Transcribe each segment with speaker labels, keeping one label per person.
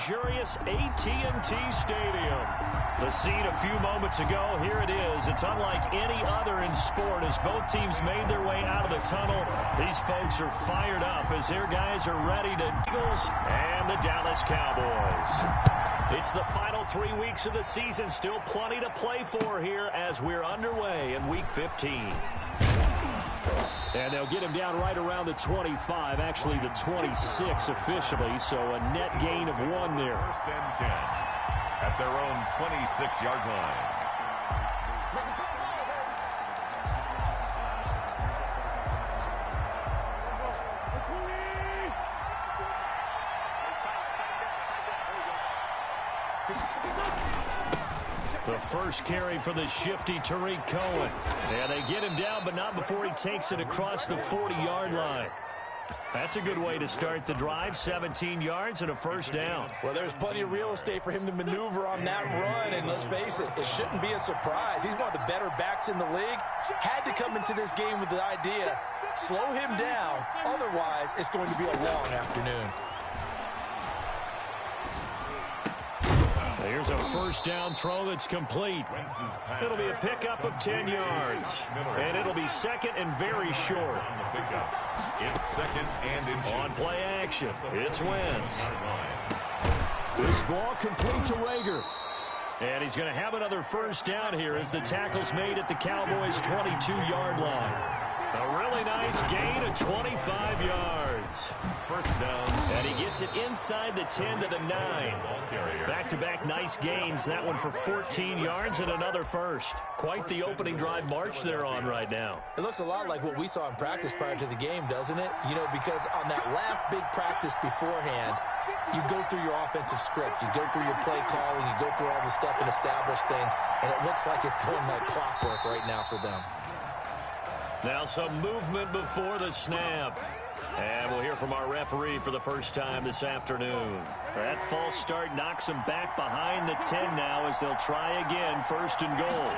Speaker 1: luxurious AT&T Stadium. The scene a few moments ago, here it is. It's unlike any other in sport as both teams made their way out of the tunnel. These folks are fired up as their guys are ready to Eagles and the Dallas Cowboys. It's the final 3 weeks of the season. Still plenty to play for here as we're underway in Week 15. And they'll get him down right around the 25, actually the 26 officially, so a net gain of 1 there.
Speaker 2: First and 10 at their own 26-yard line.
Speaker 1: The first carry for the shifty Tariq Cohen. And they get him down, but not before he takes it across the 40-yard line. That's a good way to start the drive, 17 yards and a first down.
Speaker 3: Well, there's plenty of real estate for him to maneuver on that run, and let's face it, it shouldn't be a surprise. He's one of the better backs in the league. Had to come into this game with the idea, slow him down, otherwise it's going to be a long afternoon.
Speaker 1: Here's a first down throw that's complete. It'll be a pickup of 10 yards. And it'll be second and very short.
Speaker 2: It's second and inches.
Speaker 1: On play action, it's Wentz. This ball complete to Rager. And he's going to have another first down here as the tackle's made at the Cowboys' 22-yard line. A really nice gain of 25 yards.
Speaker 2: First down.
Speaker 1: And he gets it inside the 10 to the 9. Back-to-back nice gains. That one for 14 yards and another first. Quite the opening drive march they're on right now.
Speaker 3: It looks a lot like what we saw in practice prior to the game, doesn't it? You know, because on that last big practice beforehand, you go through your offensive script. You go through your play calling. You go through all the stuff and establish things. And it looks like it's going like clockwork right now for them.
Speaker 1: Now some movement before the snap. And we'll hear from our referee for the first time this afternoon. That false start knocks them back behind the 10 now as they'll try again, first and goal.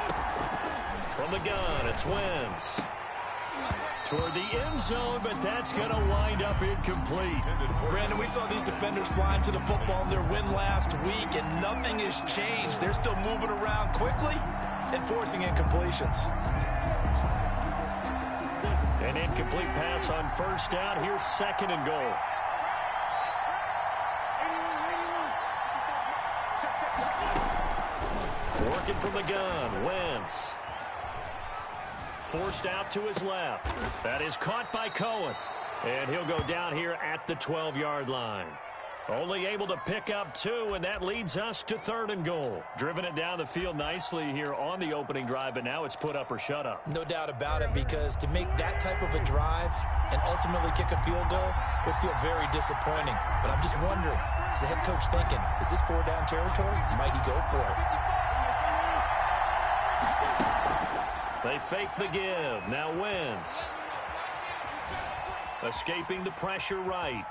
Speaker 1: From the gun, it's Wentz. Toward the end zone, but that's going to wind up incomplete.
Speaker 3: Brandon, we saw these defenders flying to the football in their win last week, and nothing has changed. They're still moving around quickly and forcing incompletions.
Speaker 1: An incomplete pass on first down. Here's second and goal. Working from the gun, Wentz. Forced out to his left. That is caught by Cohen. And he'll go down here at the 12-yard line. Only able to pick up 2, and that leads us to third and goal. Driven it down the field nicely here on the opening drive, but now it's put up or shut up.
Speaker 3: No doubt about it, because to make that type of a drive and ultimately kick a field goal would feel very disappointing. But I'm just wondering, is the head coach thinking, is this 4-down territory? Might he go for it?
Speaker 1: They fake the give. Now Wentz. Escaping the pressure right.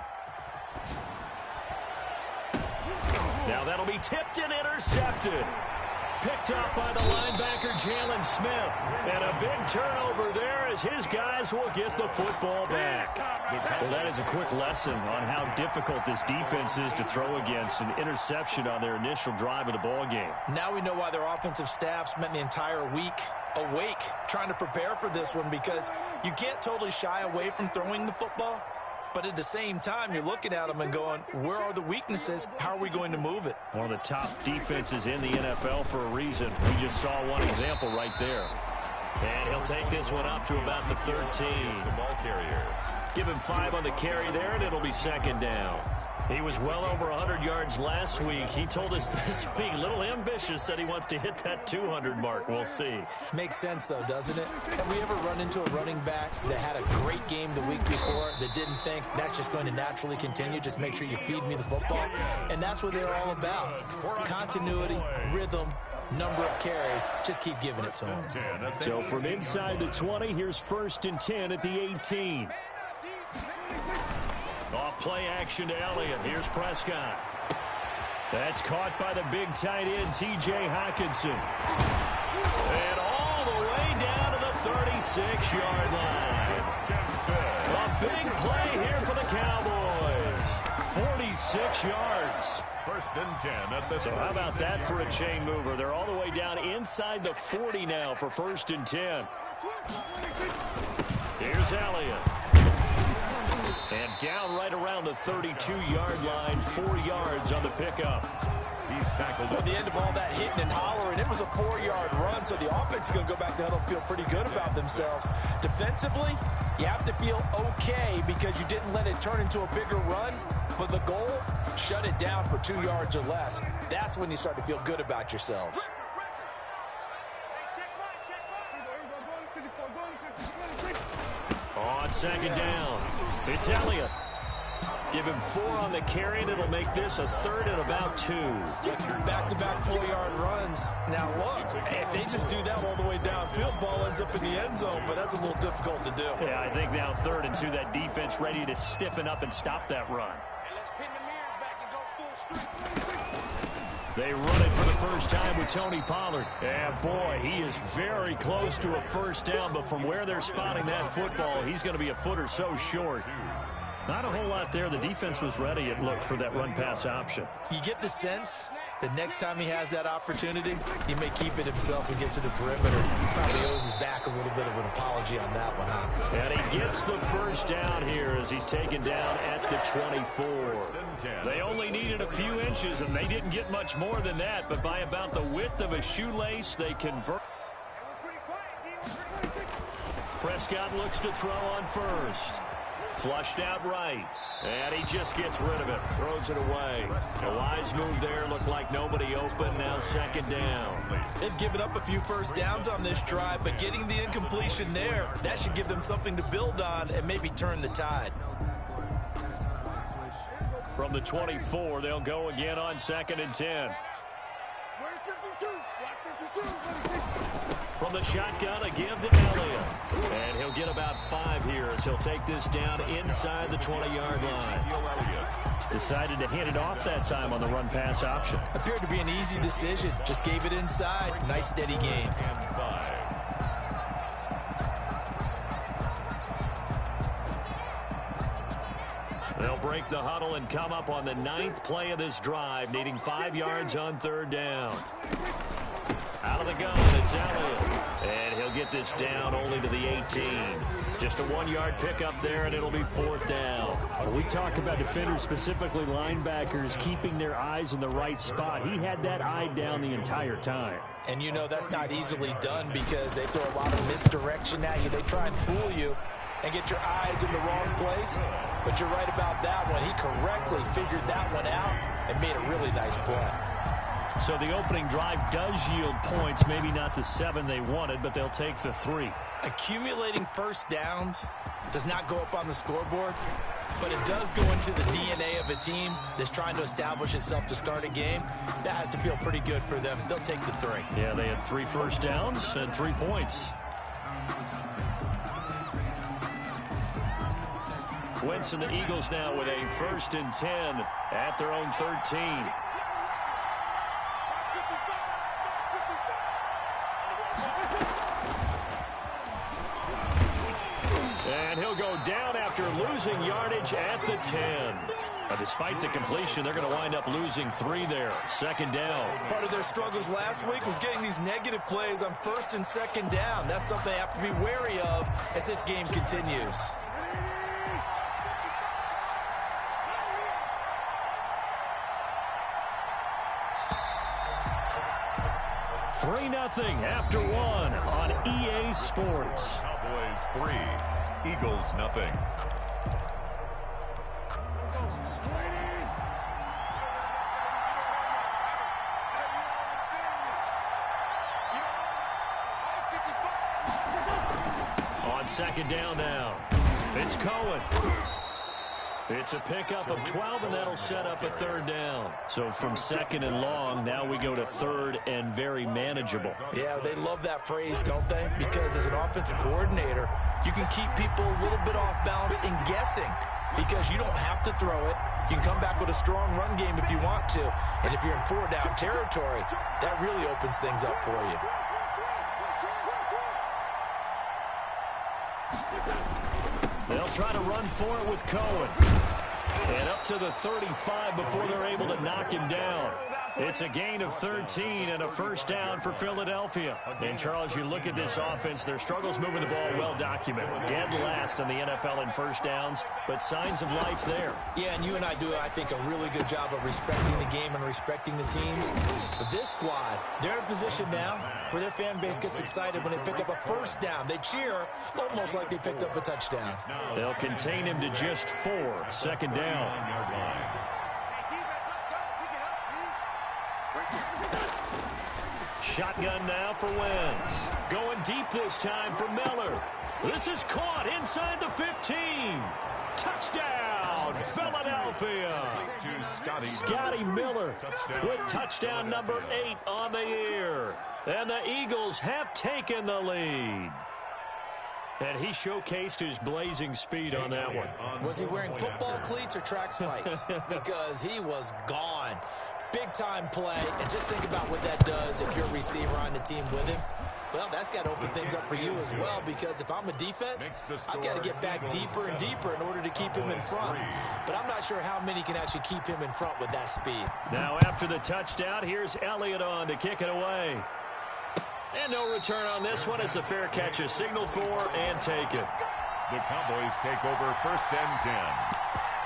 Speaker 1: Now that'll be tipped and intercepted. Picked up by the linebacker, Jalen Smith. And a big turnover there as his guys will get the football back. Well, that is a quick lesson on how difficult this defense is to throw against. An interception on their initial drive of the ball game.
Speaker 3: Now we know why their offensive staff spent the entire week awake trying to prepare for this one, because you can't totally shy away from throwing the football. But at the same time, you're looking at them and going, where are the weaknesses? How are we going to move it?
Speaker 1: One of the top defenses in the NFL for a reason. We just saw one example right there. And he'll take this one up to about the 13.
Speaker 2: The ball carrier.
Speaker 1: Give him 5 on the carry there, and it'll be second down. He was well over 100 yards last week. He told us this week, a little ambitious, said he wants to hit that 200 mark. We'll see.
Speaker 3: Makes sense, though, doesn't it? Have we ever run into a running back that had a great game the week before that didn't think that's just going to naturally continue? Just make sure you feed me the football. And that's what they're all about. Continuity, rhythm, number of carries. Just keep giving it to them.
Speaker 1: So from inside the 20, here's first and 10 at the 18. Off play action to Elliott. Here's Prescott. That's caught by the big tight end, T.J. Hockenson. And all the way down to the 36-yard line. A big play here for the Cowboys. 46 yards.
Speaker 2: First and 10 at the
Speaker 1: So how about that for a chain mover? They're all the way down inside the 40 now for first and 10. Here's Elliott. And down right around the 32-yard line, 4 yards on the pickup.
Speaker 2: He's tackled
Speaker 3: At the end of all that hitting and hollering, it was a 4-yard run, so the offense is going to go back to huddle and feel pretty good about themselves. Defensively, you have to feel okay because you didn't let it turn into a bigger run, but the goal, shut it down for 2 yards or less. That's when you start to feel good about yourselves.
Speaker 1: On second down, it's Elliott. Give him 4 on the carry, and it'll make this a 3rd and about 2.
Speaker 3: Back-to-back 4-yard runs. Now, look, if they just do that all the way downfield, ball ends up in the end zone, but that's a little difficult to do.
Speaker 1: Yeah, I think now 3rd and 2, that defense ready to stiffen up and stop that run. They run it for the first time with Tony Pollard. And, boy, he is very close to a first down, but from where they're spotting that football, he's going to be a foot or so short. Not a whole lot there. The defense was ready, it looked, for that run-pass option.
Speaker 3: You get the sense that next time he has that opportunity, he may keep it himself and get to the perimeter. He probably owes his back a little bit of an apology on that one, huh?
Speaker 1: And he gets the first down here as he's taken down at the 24. They only needed a few inches, and they didn't get much more than that, but by about the width of a shoelace, they convert. Prescott looks to throw on first. Flushed out right, and he just gets rid of it, throws it away. A wise move there, looked like nobody open, now second down.
Speaker 3: They've given up a few first downs on this drive, but getting the incompletion there, that should give them something to build on and maybe turn the tide.
Speaker 1: From the 24, they'll go again on second and 10. From the shotgun, a give to Elliott. And he'll get about 5 here as he'll take this down inside the 20-yard line. Decided to hand it off that time on the run-pass option.
Speaker 3: Appeared to be an easy decision. Just gave it inside. Nice, steady game.
Speaker 2: and 5.
Speaker 1: They'll break the huddle and come up on the 9th play of this drive, needing 5 yards on 3rd down. Out of the gun, it's Elliott. And he'll get this down only to the 18. Just a 1-yard pickup there, and it'll be 4th down.
Speaker 4: When we talk about defenders, specifically linebackers, keeping their eyes in the right spot, he had that eye down the entire time.
Speaker 3: And you know that's not easily done because they throw a lot of misdirection at you. They try and fool you and get your eyes in the wrong place. But you're right about that one. He correctly figured that one out and made a really nice play.
Speaker 1: So the opening drive does yield points, maybe not the 7 they wanted, but they'll take the 3.
Speaker 3: Accumulating first downs does not go up on the scoreboard, but it does go into the DNA of a team that's trying to establish itself to start a game. That has to feel pretty good for them. They'll take the 3.
Speaker 1: Yeah, they had 3 first downs and 3 points. Wentz and the Eagles now with a 1st and 10 at their own 13. And he'll go down after losing yardage at the 10. But despite the completion, they're going to wind up losing 3 there. 2nd down.
Speaker 3: Part of their struggles last week was getting these negative plays on 1st and 2nd down. That's something they have to be wary of as this game continues.
Speaker 1: 3-0 after 1 on EA Sports.
Speaker 2: Cowboys 3, Eagles nothing.
Speaker 1: On 2nd down now, it's Cohen. It's a pickup of 12, and that'll set up a 3rd down. So from 2nd and long, now we go to 3rd and very manageable.
Speaker 3: Yeah, they love that phrase, don't they? Because as an offensive coordinator, you can keep people a little bit off balance in guessing because you don't have to throw it. You can come back with a strong run game if you want to. And if you're in 4-down territory, that really opens things up for you.
Speaker 1: They'll try to run for it with Cohen. And up to the 35 before they're able to knock him down. It's a gain of 13 and a first down for Philadelphia. And, Charles, you look at this offense, their struggles moving the ball well documented. Dead last in the NFL in first downs, but signs of life there.
Speaker 3: Yeah, and you and I do, I think, a really good job of respecting the game and respecting the teams. But this squad, they're in a position now where their fan base gets excited when they pick up a first down. They cheer almost like they picked up a touchdown.
Speaker 1: They'll contain him to just 4. Second down. Shotgun now for Wentz. Going deep this time for Miller. This is caught inside the 15. Touchdown, Philadelphia. Scotty Miller with touchdown number 8 on the year. And the Eagles have taken the lead. And he showcased his blazing speed on that one.
Speaker 3: Was he wearing football cleats or track spikes? Because he was gone. Big-time play, and just think about what that does if you're a receiver on the team with him. Well, that's got to open things up for you as well, because if I'm a defense, I've got to get back deeper and deeper in order to keep him in front. But I'm not sure how many can actually keep him in front with that speed.
Speaker 1: Now after the touchdown, here's Elliott on to kick it away. And no return on this one as the fair catch is signaled for and taken.
Speaker 2: The Cowboys take over 1st and 10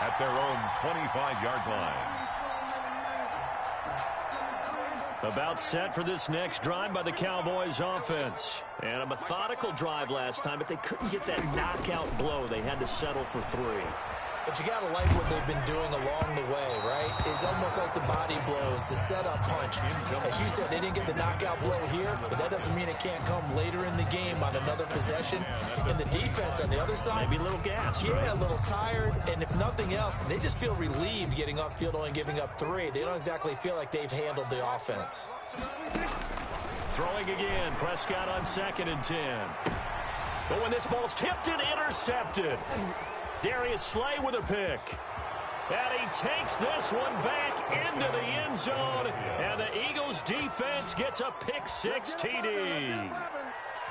Speaker 2: at their own 25-yard line.
Speaker 1: About set for this next drive by the Cowboys offense. And a methodical drive last time, but they couldn't get that knockout blow. They had to settle for 3.
Speaker 3: But you got to like what they've been doing along the way, right? It's almost like the body blows, the setup punch. As you said, they didn't get the knockout blow here, but that doesn't mean it can't come later in the game on another possession. And the defense on the other side,
Speaker 1: maybe a little gas,
Speaker 3: yeah,
Speaker 1: right?
Speaker 3: A little tired. And if nothing else, they just feel relieved getting upfield only giving up 3. They don't exactly feel like they've handled the offense.
Speaker 1: Throwing again, Prescott on 2nd and 10. But when this ball's tipped and intercepted, Darius Slay with a pick. And he takes this one back into the end zone. And the Eagles defense gets a pick-6 TD.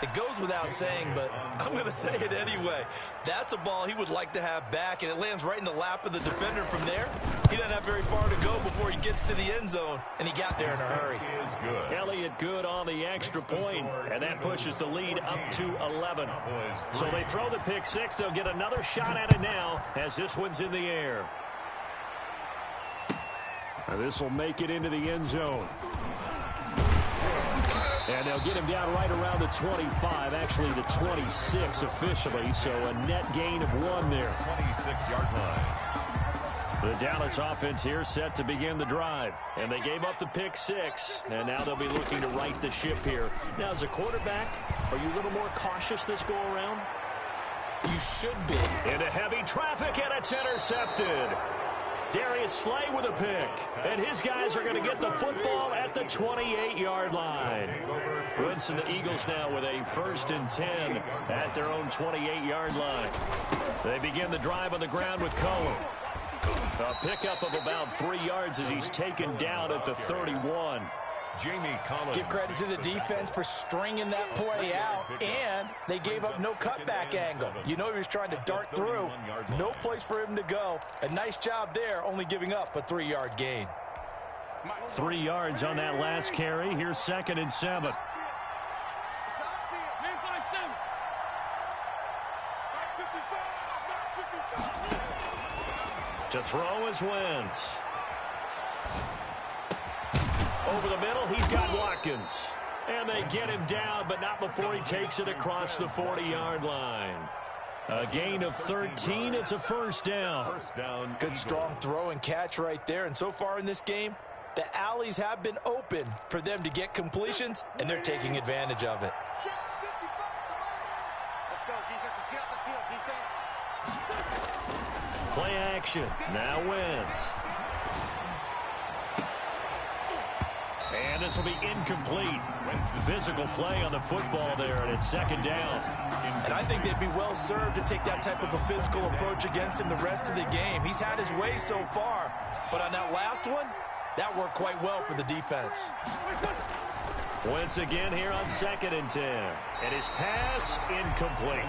Speaker 5: It goes without saying, but I'm going to say it anyway. That's a ball he would like to have back, and it lands right in the lap of the defender from there. He doesn't have very far to go before he gets to the end zone, and he got there in a hurry.
Speaker 1: Elliott good on the extra point, and that pushes the lead up to 11. So they throw the pick-6. They'll get another shot at it now as this one's in the air. And this will make it into the end zone. And they'll get him down right around the 25, actually the 26 officially, so a net gain of 1 there.
Speaker 2: 26-yard line.
Speaker 1: The Dallas offense here set to begin the drive, and they gave up the pick-6, and now they'll be looking to right the ship here. Now, as a quarterback, are you a little more cautious this go-around?
Speaker 3: You should be.
Speaker 1: Into heavy traffic, and it's intercepted. Darius Slay with a pick, and his guys are going to get the football at the 28-yard line. Wentz and the Eagles now with a 1st and 10 at their own 28-yard line. They begin the drive on the ground with Cohen. A pickup of about 3 yards as he's taken down at the 31.
Speaker 2: Jamie Collins.
Speaker 3: Give credit to the defense for stringing that play out, and they gave up no cutback angle. You know he was trying to dart through. No place for him to go. A nice job there, only giving up a 3-yard gain.
Speaker 1: 3 yards on that last carry. Here's 2nd and 7. To throw is Wentz. Over the middle, he's got Watkins. And they get him down, but not before he takes it across the 40-yard line. A gain of 13. It's a first down.
Speaker 3: Good strong throw and catch right there. And so far in this game, the alleys have been open for them to get completions, and they're taking advantage of it.
Speaker 6: Let's go, defense. Let's get off the field, defense.
Speaker 1: Play action. Now Wentz. And this will be incomplete. Physical play on the football there, and it's 2nd down.
Speaker 5: And I think they'd be well served to take that type of a physical approach against him the rest of the game. He's had his way so far, but on that last one, that worked quite well for the defense.
Speaker 1: Wentz again here on 2nd and 10. And his pass incomplete.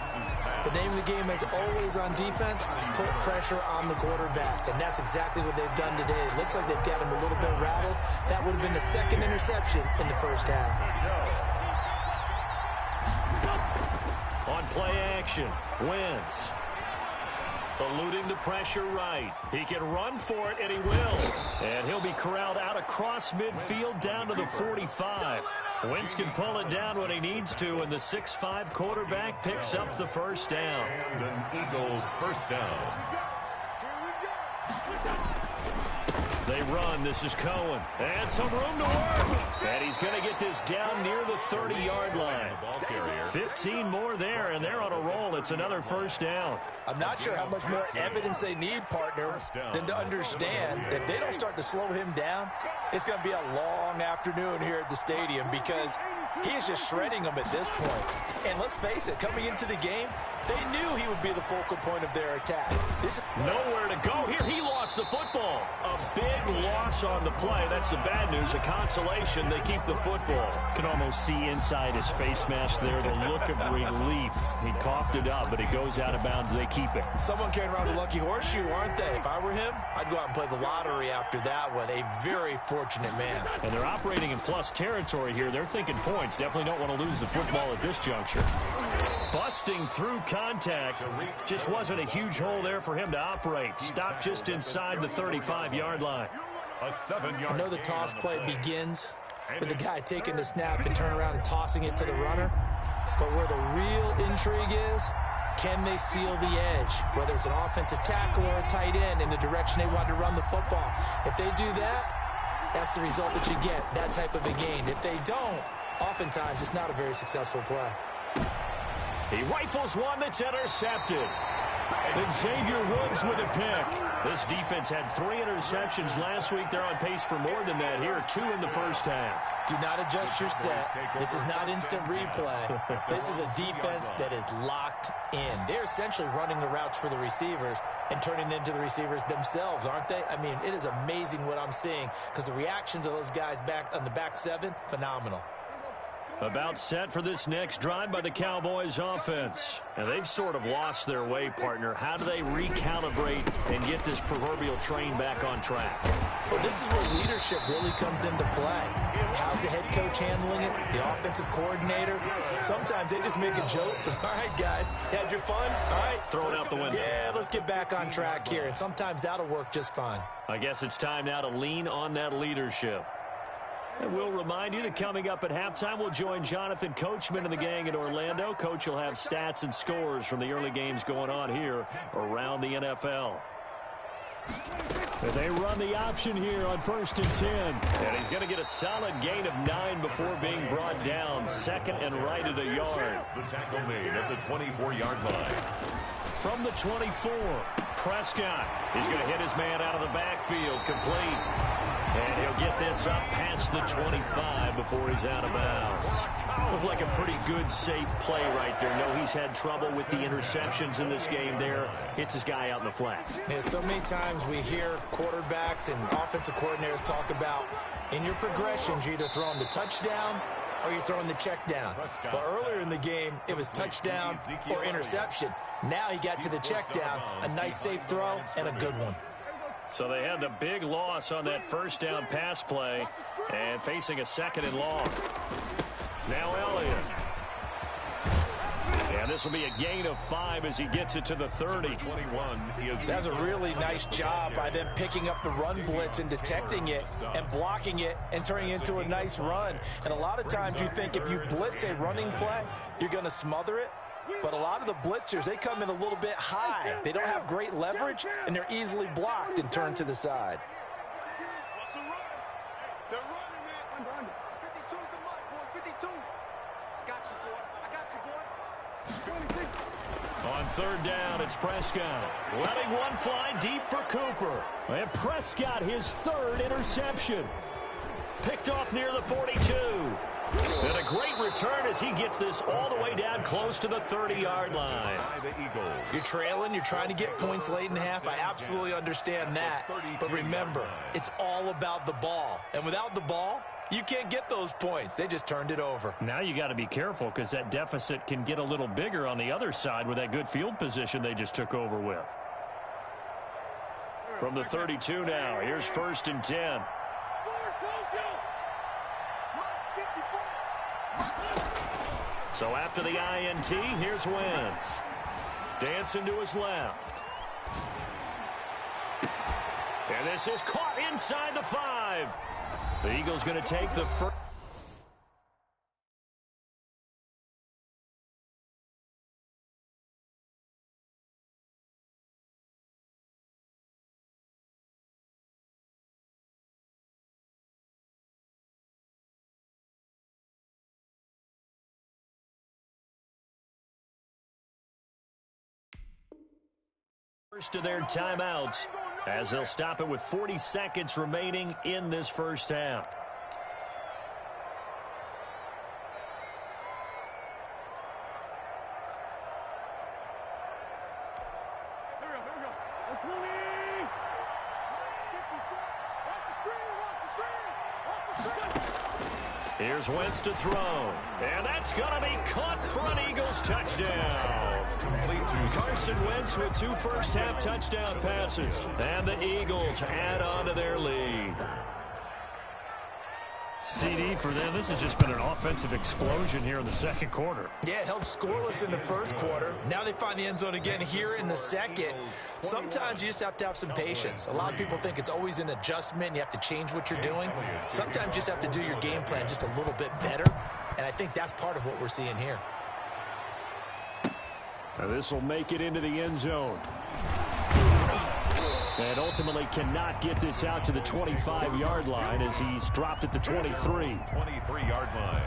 Speaker 3: The name of the game is always on defense, put pressure on the quarterback. And that's exactly what they've done today. It looks like they've got him a little bit rattled. That would have been the 2nd interception in the first half.
Speaker 1: On play action, Wentz. Eluding the pressure right. He can run for it, and he will. And he'll be corralled out across midfield down to the 45. Wentz can pull it down when he needs to, and the 6'5" quarterback picks up the first down.
Speaker 2: And an Eagles first down.
Speaker 1: They run. This is Cohen. And some room to work. And he's going to get this down near the 30-yard line. 15 more there, and they're on a roll. It's another first down.
Speaker 3: I'm not sure how much more evidence they need, partner, than to understand that if they don't start to slow him down, it's going to be a long afternoon here at the stadium because he is just shredding them at this point. And let's face it, coming into the game, they knew he would be the focal point of their attack.
Speaker 1: Nowhere to go here. He lost the football. A big loss on the play. That's the bad news. A consolation. They keep the football.
Speaker 4: Can almost see inside his face mask there the look of relief. He coughed it up, but it goes out of bounds. They keep it.
Speaker 3: Someone carrying around a lucky horseshoe, aren't they? If I were him, I'd go out and play the lottery after that one. A very fortunate man.
Speaker 4: And they're operating in plus territory here. They're thinking points. Definitely don't want to lose the football at this juncture.
Speaker 1: Busting through contact. Just wasn't a huge hole there for him to operate. Stopped just inside the 35-yard line.
Speaker 2: A 7-yard.
Speaker 3: I know the toss play begins with the guy taking the snap and turning around and tossing it to the runner. But where the real intrigue is, can they seal the edge? Whether it's an offensive tackle or a tight end in the direction they want to run the football. If they do that, that's the result that you get, that type of a gain. If they don't, oftentimes it's not a very successful play.
Speaker 1: He rifles one that's intercepted. And Xavier Woods with a pick. This defense had 3 interceptions last week. They're on pace for more than that here. 2 in the first half.
Speaker 3: Do not adjust your set. This is not instant replay. This is a defense that is locked in. They're essentially running the routes for the receivers and turning into the receivers themselves, aren't they? I mean, it is amazing what I'm seeing because the reactions of those guys back on the back 7, phenomenal.
Speaker 1: About set for this next drive by the Cowboys offense. And they've sort of lost their way, partner. How do they recalibrate and get this proverbial train back on track?
Speaker 3: Well, this is where leadership really comes into play. How's the head coach handling it? The offensive coordinator? Sometimes they just make a joke. All right, guys, had your fun? All right.
Speaker 1: Throw it out the window.
Speaker 3: Yeah, let's get back on track here. And sometimes that'll work just fine.
Speaker 1: I guess it's time now to lean on that leadership. And we'll remind you that coming up at halftime, we'll join Jonathan Coachman and the gang in Orlando. Coach will have stats and scores from the early games going on here around the NFL.
Speaker 4: But they run the option here on 1st and 10.
Speaker 1: And he's going to get a solid gain of 9 before being brought down. 2nd and right at a yard.
Speaker 2: The tackle made at the 24-yard line.
Speaker 1: From the 24, Prescott. He's going to hit his man out of the backfield, complete. And he'll get this up past the 25 before he's out of bounds. Looked like a pretty good, safe play right there. No, he's had trouble with the interceptions in this game there. Hits his guy out in the flat.
Speaker 3: Yeah, so many times we hear quarterbacks and offensive coordinators talk about in your progressions, you're either throwing the touchdown or you're throwing the check down. But earlier in the game, it was touchdown or interception. Now he got to the check down, a nice safe throw and a good one.
Speaker 1: So they had the big loss on that first down pass play and facing a 2nd and long. Now Elliott. And this will be a gain of 5 as he gets it to the 30.
Speaker 3: That's a really nice job by them picking up the run blitz and detecting it and blocking it and turning it into a nice run. And a lot of times you think if you blitz a running play, you're going to smother it. But a lot of the blitzers, they come in a little bit high. They don't have great leverage, and they're easily blocked and turned to the side.
Speaker 6: They're running it. 52 the mic, boys. 52. I got you, boy. I got you, boy.
Speaker 1: On 3rd down, it's Prescott. Letting one fly deep for Cooper. And Prescott, his 3rd interception. Picked off near the 42. And a great return as he gets this all the way down close to the 30-yard line.
Speaker 3: You're trailing, you're trying to get points late in the half. I absolutely understand that. But remember, it's all about the ball. And without the ball, You can't get those points. They just turned it over.
Speaker 4: Now you got to be careful because that deficit can get a little bigger on the other side with that good field position they just took over with.
Speaker 1: From the 32 now, here's 1st and 10. So after the INT, here's Wentz. Dancing to his left. And this is caught inside the 5. The Eagles going to take the first. First of their timeouts as they'll stop it with 40 seconds remaining in this first half. Here's Wentz to throw. And that's going to be caught for an Eagles touchdown. Carson Wentz with 2 first-half touchdown passes. And the Eagles add on to their lead.
Speaker 4: CD for them. This has just been an offensive explosion here in the second quarter.
Speaker 3: Yeah, held scoreless in the first quarter. Now they find the end zone again here in the second. Sometimes you just have to have some patience. A lot of people think it's always an adjustment. You have to change what you're doing. Sometimes you just have to do your game plan just a little bit better. And I think that's part of what we're seeing here.
Speaker 4: Now this will make it into the end zone. And ultimately cannot get this out to the 25-yard line as he's dropped at the 23.
Speaker 2: 23-yard line.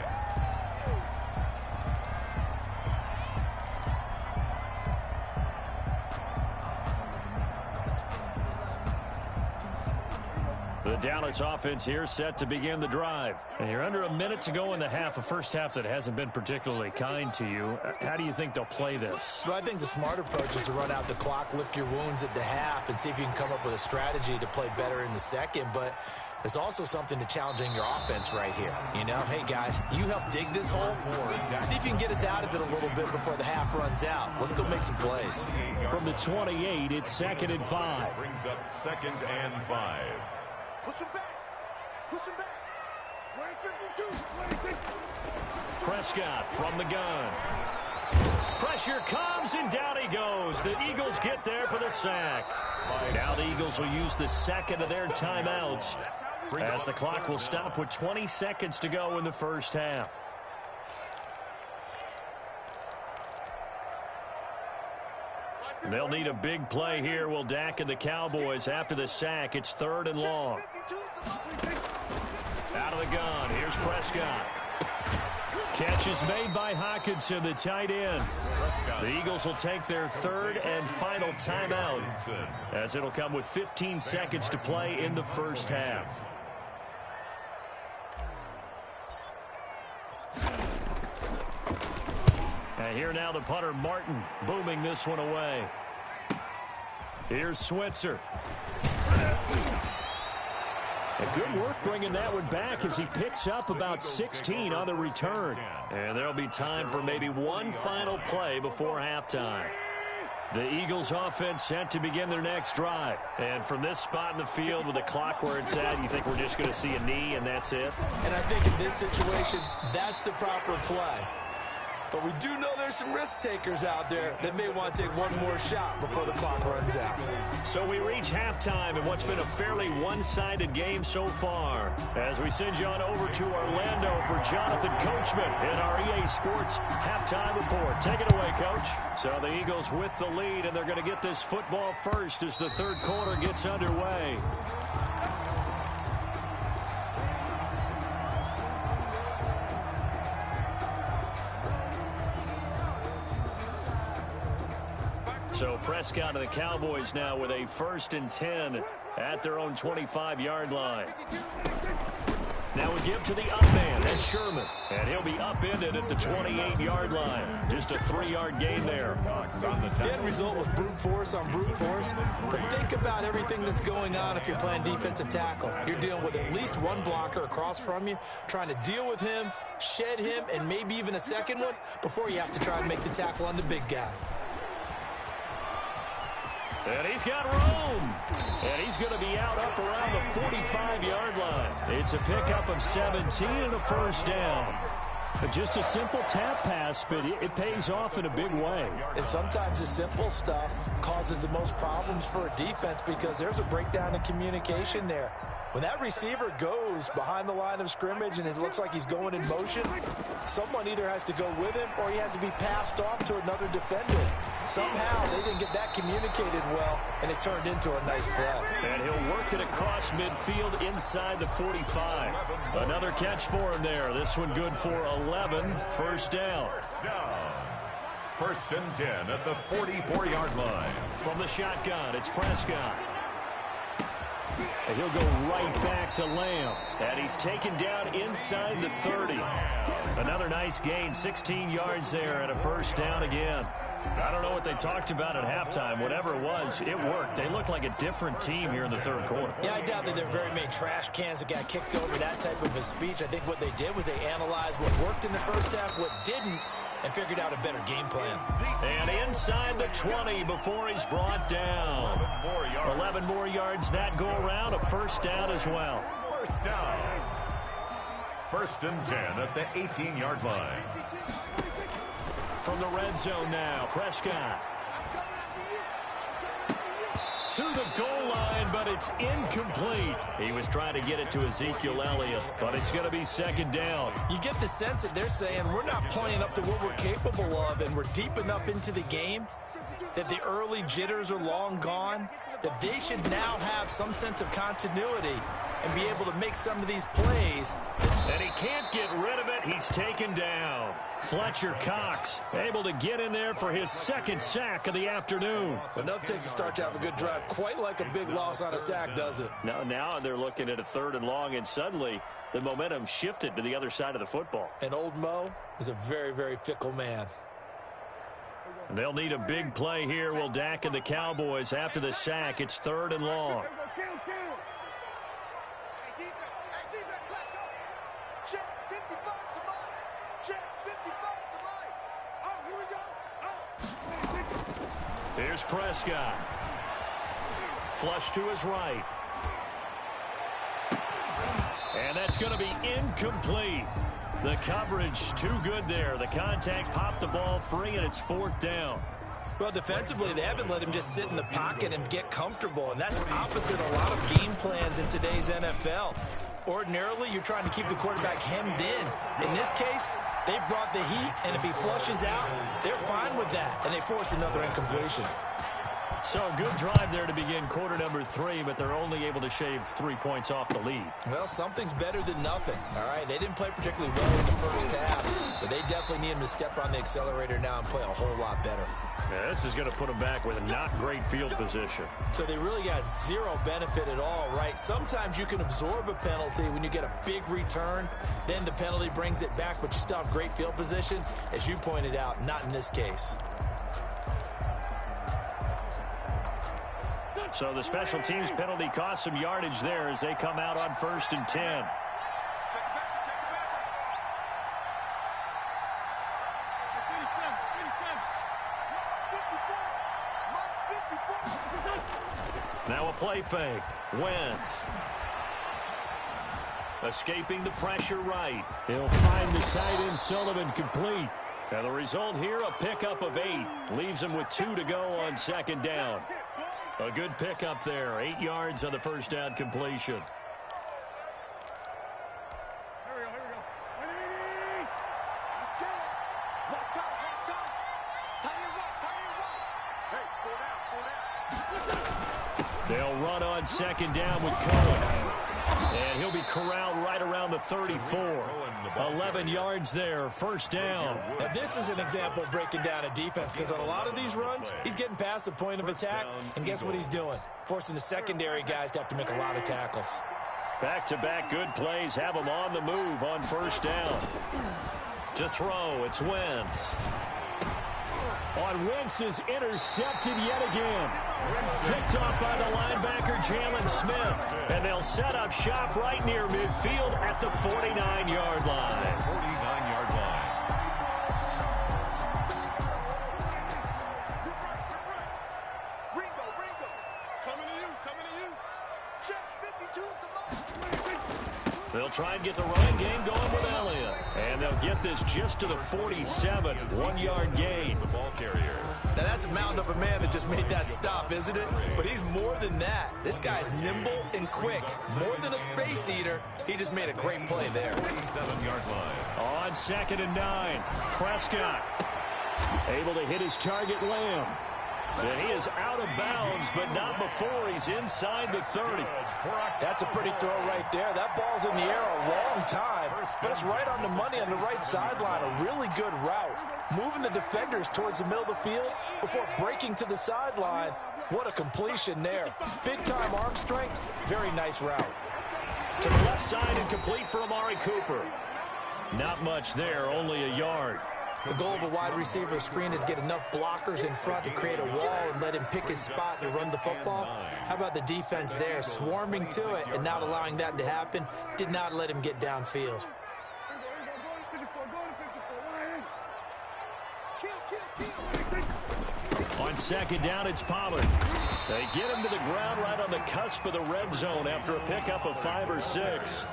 Speaker 1: The Dallas offense here set to begin the drive.
Speaker 4: And you're under a minute to go in the half, a first half that hasn't been particularly kind to you. How do you think they'll play this?
Speaker 3: Well, I think the smart approach is to run out the clock, lick your wounds at the half, and see if you can come up with a strategy to play better in the second. But there's also something to challenging your offense right here. You know, hey, guys, you help dig this hole. See if you can get us out of it a little bit before the half runs out. Let's go make some plays.
Speaker 4: From the 28, it's 2nd and 5.
Speaker 2: Brings up 2nd and 5.
Speaker 6: Push him back. Push him back. Where's 52?
Speaker 1: Prescott from the gun. Pressure comes, and down he goes. The Eagles get there for the sack. Now the Eagles will use the second of their timeouts as the clock will stop with 20 seconds to go in the first half. They'll need a big play here, will Dak and the Cowboys. After the sack, it's 3rd and long. Out of the gun, here's Prescott. Catch is made by Hockenson, the tight end. The Eagles will take their 3rd and final timeout as it'll come with 15 seconds to play in the first half. And here now the punter, Martin, booming this one away. Here's Switzer. A good work bringing that one back as he picks up about 16 on the return. And there'll be time for maybe one final play before halftime. The Eagles offense set to begin their next drive. And from this spot in the field with the clock where it's at, you think we're just going to see a knee and that's it?
Speaker 3: And I think in this situation, that's the proper play. But we do know there's some risk takers out there that may want to take one more shot before the clock runs out.
Speaker 1: So we reach halftime in what's been a fairly one-sided game so far. As we send you on over to Orlando for Jonathan Coachman in our EA Sports halftime report. Take it away, Coach. So the Eagles with the lead, and they're going to get this football first as the third quarter gets underway. So Prescott of the Cowboys now with a 1st and 10 at their own 25-yard line. Now we give to the up man. That's Sherman. And he'll be upended at the 28-yard line. Just a 3-yard gain there.
Speaker 5: The end result was brute force on brute force. But think about everything that's going on if you're playing defensive tackle. You're dealing with at least one blocker across from you, trying to deal with him, shed him, and maybe even a second one before you have to try and make the tackle on the big guy.
Speaker 1: And he's got room. And he's going to be out up around the 45-yard line. It's a pickup of 17 and a first down.
Speaker 4: Just a simple tap pass, but it pays off in a big way.
Speaker 3: And sometimes the simple stuff causes the most problems for a defense because there's a breakdown in communication there. When that receiver goes behind the line of scrimmage and it looks like he's going in motion, someone either has to go with him or he has to be passed off to another defender. Somehow they didn't get that communicated well, and it turned into a nice play.
Speaker 1: And he'll work it across midfield inside the 45. Another catch for him there. This one good for 11. First down.
Speaker 2: First and 10 at the 44-yard line.
Speaker 1: From the shotgun, it's Prescott. And he'll go right back to Lamb. And he's taken down inside the 30. Another nice gain, 16 yards there and a first down again. I don't know what they talked about at halftime. Whatever it was, it worked. They look like a different team here in the third quarter.
Speaker 3: Yeah, I doubt that there are very many trash cans that got kicked over, that type of a speech. I think what they did was they analyzed what worked in the first half, what didn't, and figured out a better game plan.
Speaker 1: And inside the 20 before he's brought down. 11 more yards that go around, a first down as well.
Speaker 2: First down. First and 10 at the 18-yard line.
Speaker 1: From the red zone now, Prescott. To the goal line, but it's incomplete. He was trying to get it to Ezekiel Elliott, but it's going to be second down.
Speaker 3: You get the sense that they're saying we're not playing up to what we're capable of, and we're deep enough into the game that the early jitters are long gone, that they should now have some sense of continuity and be able to make some of these plays.
Speaker 1: And he can't get rid of it. He's taken down. Fletcher Cox able to get in there for his second sack of the afternoon.
Speaker 3: Enough takes to start to have a good drive. Quite like a big loss on a sack, does it?
Speaker 1: Now they're looking at a third and long, and suddenly the momentum shifted to the other side of the football.
Speaker 3: And old Mo is a very, very fickle man.
Speaker 1: They'll need a big play here, will Dak and the Cowboys after the sack. It's third and long. Here's Prescott. Flush to his right. And that's going to be incomplete. The coverage too good there. The contact popped the ball free, and it's fourth down.
Speaker 3: Well, defensively, they haven't let him just sit in the pocket and get comfortable, and that's opposite a lot of game plans in today's NFL. Ordinarily, you're trying to keep the quarterback hemmed in. In this case, they brought the heat, and if he flushes out, they're fine with that, and they force another incompletion.
Speaker 1: So a good drive there to begin quarter number 3, but they're only able to shave 3 points off the lead.
Speaker 3: Well, something's better than nothing, all right? They didn't play particularly well in the first half, but they definitely need him to step on the accelerator now and play a whole lot better.
Speaker 1: Yeah, this is going to put them back with not great field position.
Speaker 3: So they really got zero benefit at all, right? Sometimes you can absorb a penalty when you get a big return. Then the penalty brings it back, but you still have great field position. As you pointed out, not in this case.
Speaker 1: So the special teams penalty cost some yardage there as they come out on first and 10. Now a play fake. Wentz. Escaping the pressure right.
Speaker 4: He'll find the tight end Sullivan complete.
Speaker 1: And the result here, a pickup of 8. Leaves him with 2 to go on second down. A good pickup there. 8 yards on the first down completion.
Speaker 6: Here we go. Let's get it. Walk time. Tight end right. Hey, pull down.
Speaker 1: They'll run on second down with Cohen. And he'll be corralled right around the 34. 11 yards there, first down.
Speaker 3: Now, this is an example of breaking down a defense because on a lot of these runs, he's getting past the point of attack, and guess what he's doing? Forcing the secondary guys to have to make a lot of tackles.
Speaker 1: Back-to-back good plays have him on the move on first down. To throw, it's Wentz.
Speaker 4: On Wentz is intercepted yet again.
Speaker 1: Picked off by the linebacker, Jalen Smith. And they'll set up shop right near midfield at the 49-yard line.
Speaker 2: 49-yard line.
Speaker 6: Ringo, coming to you. Check 52 the mark.
Speaker 1: They'll try and get the running game going with Elliott. And they'll get this just to the 47, 1-yard gain.
Speaker 2: The ball carrier.
Speaker 5: Now, that's a mountain of a man that just made that stop, isn't it? But he's more than that. This guy's nimble and quick. More than a space eater, he just made a great play there.
Speaker 2: 7-yard line.
Speaker 1: On 2nd and 9, Prescott able to hit his target, Lamb. And he is out of bounds, but not before he's inside the 30.
Speaker 3: That's a pretty throw right there. That ball's in the air a long time, but it's right on the money on the right sideline. A really good route. Moving the defenders towards the middle of the field before breaking to the sideline. What a completion there. Big-time arm strength. Very nice route.
Speaker 1: To the left side and complete for Amari Cooper. Not much there, only a yard.
Speaker 3: The goal of a wide receiver screen is get enough blockers in front to create a wall and let him pick his spot to run the football. How about the defense there, swarming to it and not allowing that to happen? Did not let him get downfield.
Speaker 1: On 2nd down, it's Pollard. They get him to the ground right on the cusp of the red zone after a pickup of 5 or 6.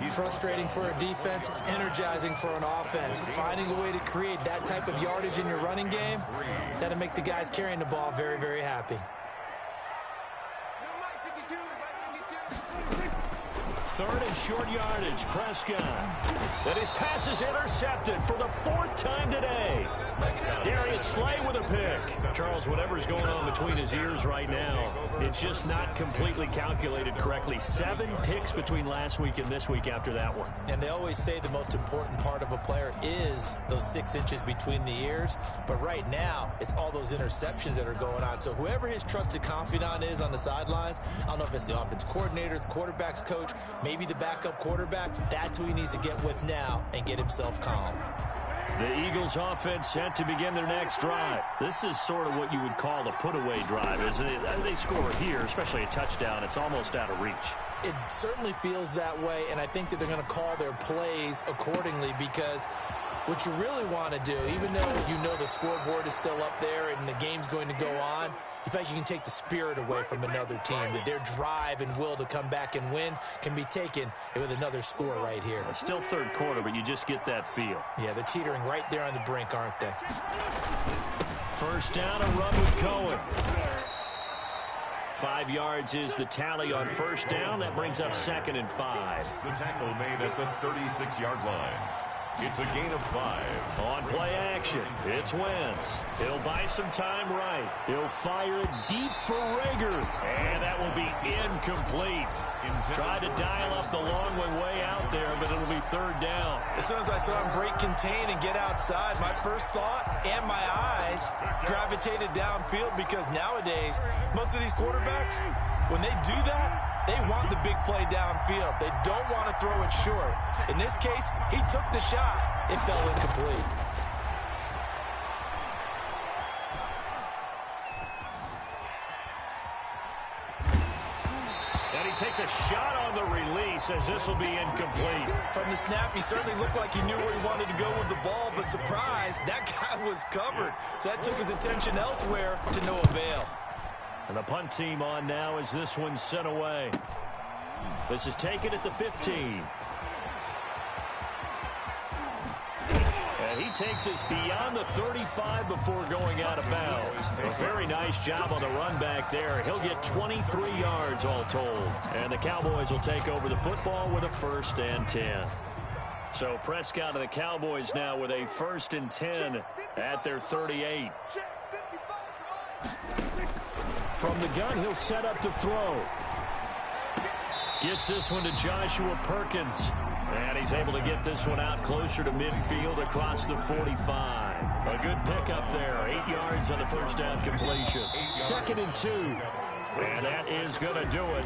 Speaker 3: Frustrating for a defense, energizing for an offense. Finding a way to create that type of yardage in your running game, that'll make the guys carrying the ball very, very happy.
Speaker 1: 3rd and short yardage, Prescott. And his pass is intercepted for the 4th time today. Darius Slay with a pick. Charles, whatever's going on between his ears right now, it's just not completely calculated correctly. 7 picks between last week and this week after that one.
Speaker 3: And they always say the most important part of a player is those 6 inches between the ears. But right now, it's all those interceptions that are going on. So whoever his trusted confidant is on the sidelines, I don't know if it's the offense coordinator, the quarterback's coach, maybe the backup quarterback, that's who he needs to get with now and get himself calm.
Speaker 1: The Eagles offense set to begin their next drive. This is sort of what you would call a put-away drive, isn't it? They score here, especially a touchdown. It's almost out of reach.
Speaker 3: It certainly feels that way, and I think that they're going to call their plays accordingly because what you really want to do, even though you know the scoreboard is still up there and the game's going to go on, you think you can take the spirit away from another team, that their drive and will to come back and win can be taken with another score right here.
Speaker 1: It's still 3rd quarter, but you just get that feel.
Speaker 3: Yeah, they're teetering right there on the brink, aren't they?
Speaker 1: 1st down, a run with Cohen. 5 yards is the tally on 1st down. That brings up 2nd and 5.
Speaker 2: The tackle made at the 36-yard line. It's a gain of 5.
Speaker 1: On play action, it's Wentz. He'll buy some time right. He'll fire it deep for Rager. And that will be incomplete. Tried to dial up the long way out there, but it'll be 3rd down.
Speaker 5: As soon as I saw him break contain and get outside, my first thought and my eyes gravitated downfield because nowadays, most of these quarterbacks, when they do that, they want the big play downfield. They don't want to throw it short. In this case, he took the shot. It fell incomplete.
Speaker 1: And he takes a shot on the release as this will be incomplete.
Speaker 5: From the snap, he certainly looked like he knew where he wanted to go with the ball, but surprise, that guy was covered. So that took his attention elsewhere to no avail.
Speaker 1: And the punt team on now as this one's sent away. This is taken at the 15. And he takes us beyond the 35 before going out of bounds. A very nice job on the run back there. He'll get 23 yards all told. And the Cowboys will take over the football with a 1st and 10. So Prescott and the Cowboys now with a 1st and 10 at their 38.
Speaker 4: From the gun, he'll set up to throw.
Speaker 1: Gets this one to Joshua Perkins. And he's able to get this one out closer to midfield across the 45. A good pickup there. 8 yards on the 1st down completion.
Speaker 4: 2nd and 2.
Speaker 1: And that is going to do it.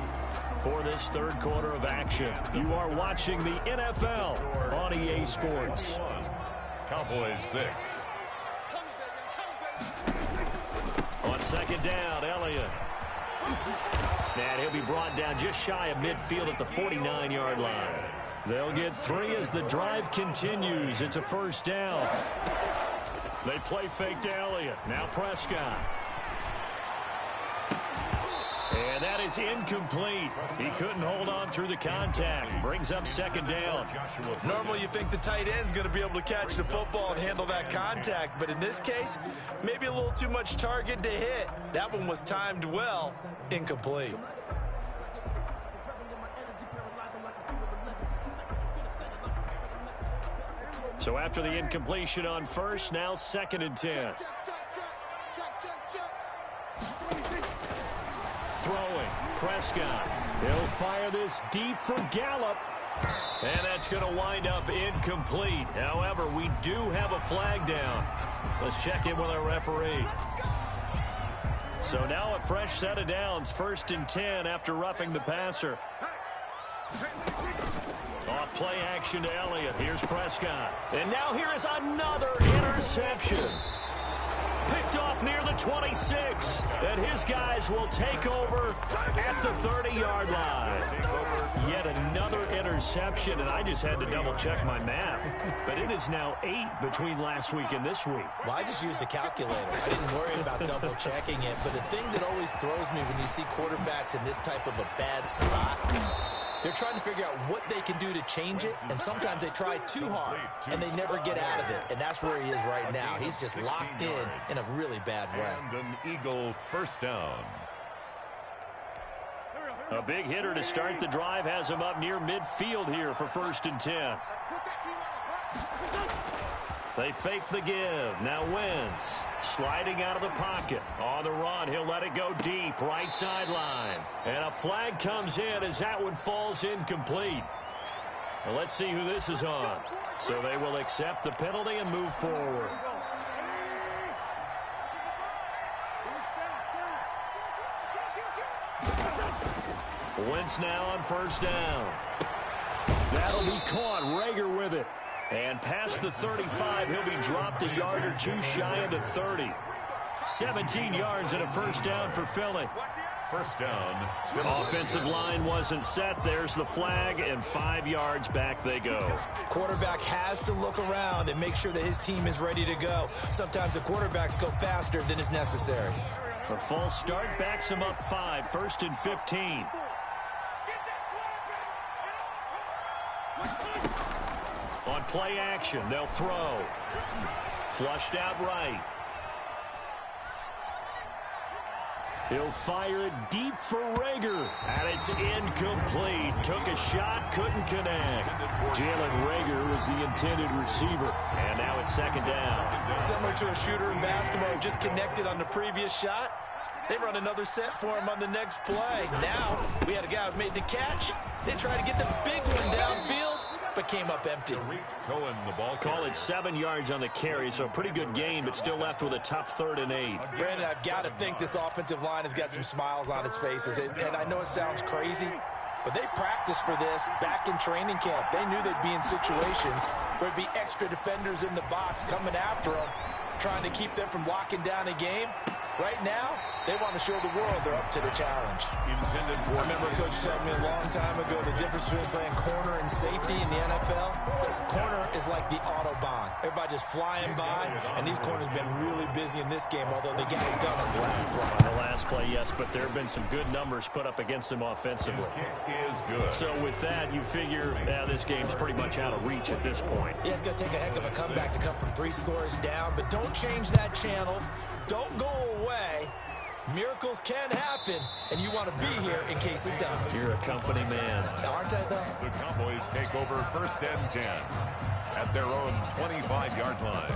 Speaker 1: for this third quarter of action. You are watching the NFL on EA Sports.
Speaker 2: Cowboys 6.
Speaker 1: On second down, Elliott. And he'll be brought down just shy of midfield at the 49-yard line. They'll get 3 as the drive continues. It's a first down. They play fake to Elliott. Now Prescott. And that is incomplete. He couldn't hold on through the contact. Brings up second down.
Speaker 5: Normally you think the tight end's going to be able to catch the football and handle that contact, but in this case, maybe a little too much target to hit. That one was timed well. Incomplete.
Speaker 1: So after the incompletion on first, now second and 10. Throwing, Prescott. He'll fire this deep for Gallup. And that's going to wind up incomplete. However, we do have a flag down. Let's check in with our referee. So now a fresh set of downs, first and 10 after roughing the passer. Off play action to Elliott. Here's Prescott. And now here is another interception. Picked off near the 26. And his guys will take over at the 30-yard line. Yet another interception, and I just had to double-check my math. But it is now 8 between last week and this week.
Speaker 3: Well, I just used a calculator. I didn't worry about double-checking it. But the thing that always throws me when you see quarterbacks in this type of a bad spot, they're trying to figure out what they can do to change it, and sometimes they try too hard, and they never get out of it, and that's where he is right now. He's just locked in a really bad way.
Speaker 2: And an Eagle first down.
Speaker 1: A big hitter to start the drive has him up near midfield here for first and 10. They fake the give. Now Wentz sliding out of the pocket. On the run, he'll let it go deep, right sideline. And a flag comes in as that one falls incomplete. Well, let's see who this is on. So they will accept the penalty and move forward. Wentz now on first down. That'll be caught. Rager with it. And past the 35, he'll be dropped a yard or two shy of the 30. 17 yards and a first down for Philly.
Speaker 2: First down.
Speaker 1: Offensive line wasn't set. There's the flag, and 5 yards back they go.
Speaker 5: Quarterback has to look around and make sure that his team is ready to go. Sometimes the quarterbacks go faster than is necessary.
Speaker 1: A false start backs him up 5, first and 15. On play action, they'll throw. Flushed out right. He'll fire it deep for Rager. And it's incomplete. Took a shot, couldn't connect. Jalen Rager was the intended receiver. And now it's second down.
Speaker 5: Similar to a shooter in basketball, just connected on the previous shot. They run another set for him on the next play. Now, we had a guy who made the catch. They tried to get the big one downfield, but came up empty.
Speaker 2: Cohen, the ball
Speaker 1: Call it 7 yards on the carry, so a pretty good gain, but still left with a tough 3rd and 8.
Speaker 5: Brandon, I've got to think this offensive line has got some smiles on its faces. And I know it sounds crazy, but they practiced for this back in training camp. They knew they'd be in situations where there'd be extra defenders in the box coming after them, trying to keep them from locking down a game. Right now, they want to show the world they're up to the challenge. I remember Coach telling me a long time ago the difference between playing corner and safety in the NFL. Corner is like the Autobahn. Everybody just flying by, and these corners have been really busy in this game, although they got it done on the last play.
Speaker 1: On the last play, yes, but there have been some good numbers put up against them offensively.
Speaker 2: kick is good.
Speaker 1: So with that, you figure this game's pretty much out of reach at this point.
Speaker 3: Yeah, it's going to take a heck of a comeback to come from 3 scores down, but don't change that channel. Don't go away. Miracles can happen, and you want to be here in case it does.
Speaker 1: You're a company man.
Speaker 3: Aren't I, though?
Speaker 2: The Cowboys take over first and 10 at their own 25-yard line.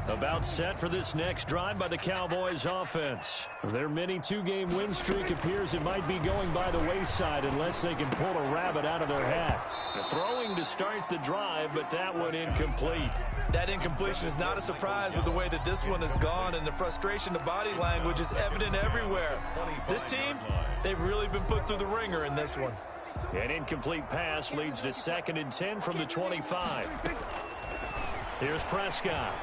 Speaker 1: About set for this next drive by the Cowboys offense.
Speaker 4: Their mini two-game win streak appears it might be going by the wayside unless they can pull a rabbit out of their hat.
Speaker 1: Throwing to start the drive, but that one incomplete.
Speaker 5: That incompletion is not a surprise with the way that this one has gone, and the frustration, the body language is evident everywhere. This team, they've really been put through the ringer in this one.
Speaker 1: An incomplete pass leads to 2nd and 10 from the 25. Here's Prescott.